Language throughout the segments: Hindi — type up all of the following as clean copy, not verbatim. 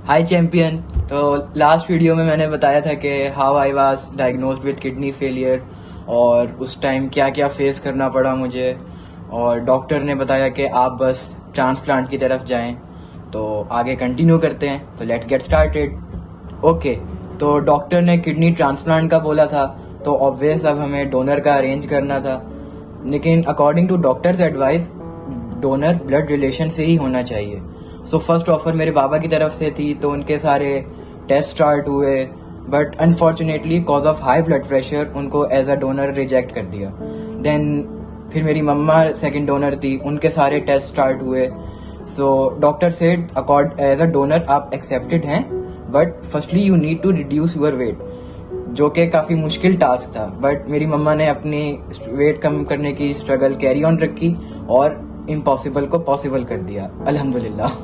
हाय चैम्पियन। तो लास्ट वीडियो में मैंने बताया था कि how I was diagnosed with kidney failure और उस टाइम क्या क्या फेस करना पड़ा मुझे, और डॉक्टर ने बताया कि आप बस ट्रांसप्लांट की तरफ जाएं। तो आगे कंटिन्यू करते हैं, so let's get started. Okay, तो डॉक्टर ने किडनी ट्रांसप्लांट का बोला था, तो ऑब्वियस अब हमें डोनर का अरेंज करना था। लेकिन according to doctor's advice donor blood relation से ही होना चाहिए। सो फर्स्ट ऑफर मेरे बाबा की तरफ से थी, तो उनके सारे टेस्ट स्टार्ट हुए, but unfortunately cause of high blood pressure उनको एज अ डोनर रिजेक्ट कर दिया। देन फिर मेरी मम्मा सेकंड डोनर थी, उनके सारे टेस्ट स्टार्ट हुए। So doctor said accord as a donor आप एक्सेप्टेड हैं, but firstly you need to reduce your weight, जो कि काफ़ी मुश्किल टास्क था। बट मेरी मम्मा ने अपनी वेट कम करने की स्ट्रगल कैरी ऑन रखी और इम्पॉसिबल को पॉसिबल कर दिया, अल्हम्दुलिल्लाह।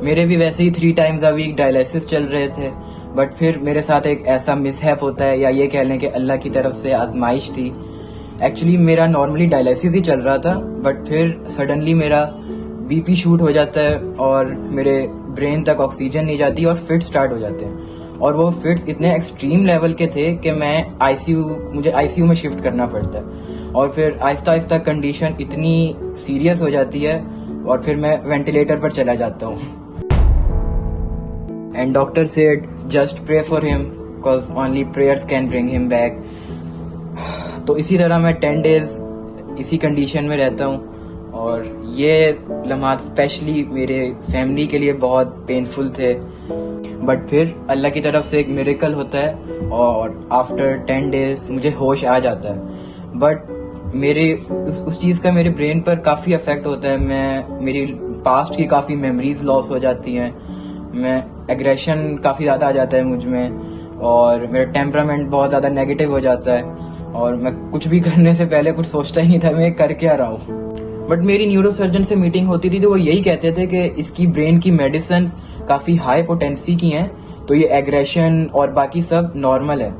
मेरे भी वैसे ही 3 टाइम्स अ वीक डायलिसिस चल रहे थे, बट फिर मेरे साथ एक ऐसा मिसहैप होता है, या ये कह लें कि अल्लाह की तरफ से आजमाइश थी। एक्चुअली मेरा नॉर्मली डायलिसिस ही चल रहा था, बट फिर सडनली मेरा बीपी शूट हो जाता है और मेरे ब्रेन तक ऑक्सीजन नहीं जाती और फिट स्टार्ट हो जाते हैं। और वो फिट्स इतने एक्सट्रीम लेवल के थे कि मुझे आईसीयू में शिफ्ट करना पड़ता है, और फिर आहिस्ता आहिस्ता कंडीशन इतनी सीरियस हो जाती है और फिर मैं वेंटिलेटर पर चला जाता हूँ। And doctor said just pray for him because only prayers can bring him back. तो इसी तरह मैं 10 डेज इसी कंडीशन में रहता हूँ, और ये लम्हात स्पेशली मेरे फैमिली के लिए बहुत पेनफुल थे। बट फिर अल्लाह की तरफ से एक मिरेकल होता है और आफ्टर 10 डेज मुझे होश आ जाता है। बट मेरे उस चीज़ का मेरे ब्रेन पर काफ़ी अफेक्ट होता है। मेरी पास्ट की काफ़ी मेमोरीज लॉस हो जाती हैं, मैं एग्रेशन काफ़ी ज़्यादा आ जाता है मुझ में, और मेरा टेम्परामेंट बहुत ज़्यादा नेगेटिव हो जाता है, और मैं कुछ भी करने से पहले कुछ सोचता ही नहीं था मैं कर क्या रहा हूँ। बट मेरी न्यूरोसर्जन से मीटिंग होती थी, तो वो यही कहते थे कि इसकी ब्रेन की मेडिसिन काफ़ी हाई पोटेंसी की हैं, तो ये एग्रेशन और बाकी सब नॉर्मल है।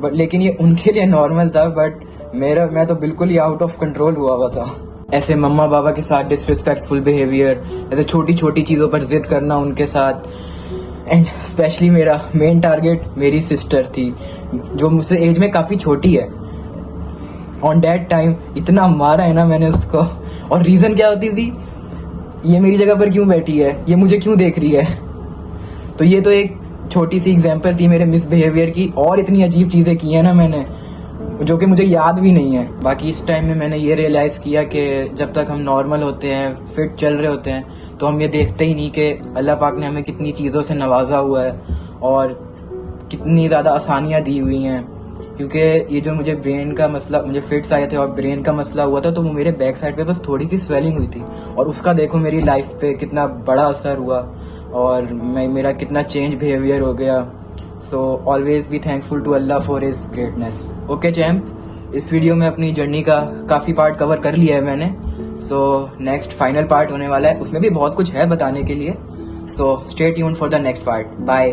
बट लेकिन ये उनके लिए नॉर्मल था, बट मैं तो बिल्कुल ही आउट ऑफ कंट्रोल हुआ था। ऐसे मम्मा पापा के साथ डिसरिस्पेक्टफुल बिहेवियर, ऐसे छोटी छोटी चीज़ों पर जिद करना उनके साथ। एंड स्पेशली मेरा मेन टारगेट मेरी सिस्टर थी, जो मुझसे एज में काफ़ी छोटी है। ऑन दैट टाइम इतना मारा है ना मैंने उसको, और रीज़न क्या होती थी, ये मेरी जगह पर क्यों बैठी है, ये मुझे क्यों देख रही है। तो ये तो एक छोटी सी एग्जांपल थी मेरे मिसबिहेवियर की, और इतनी अजीब चीज़ें की हैं ना मैंने, जो कि मुझे याद भी नहीं है। बाकी इस टाइम में मैंने ये रियलाइज़ किया कि जब तक हम नॉर्मल होते हैं, फिट चल रहे होते हैं, तो हम ये देखते ही नहीं कि अल्लाह पाक ने हमें कितनी चीज़ों से नवाजा हुआ है और कितनी ज़्यादा आसानियाँ दी हुई हैं। क्योंकि ये जो मुझे ब्रेन का मसला, मुझे फिट्स आए थे और ब्रेन का मसला हुआ था, तो वो मेरे बैक साइड पे बस थोड़ी सी स्वेलिंग हुई थी, और उसका देखो मेरी लाइफ पे कितना बड़ा असर हुआ, और मेरा कितना चेंज बिहेवियर हो गया। So always be thankful to Allah for his greatness. Okay champ, इस वीडियो में अपनी जर्नी का काफ़ी पार्ट कवर कर लिया है मैंने। सो नेक्स्ट फाइनल पार्ट होने वाला है, उसमें भी बहुत कुछ है बताने के लिए। So stay tuned for the next part. Bye.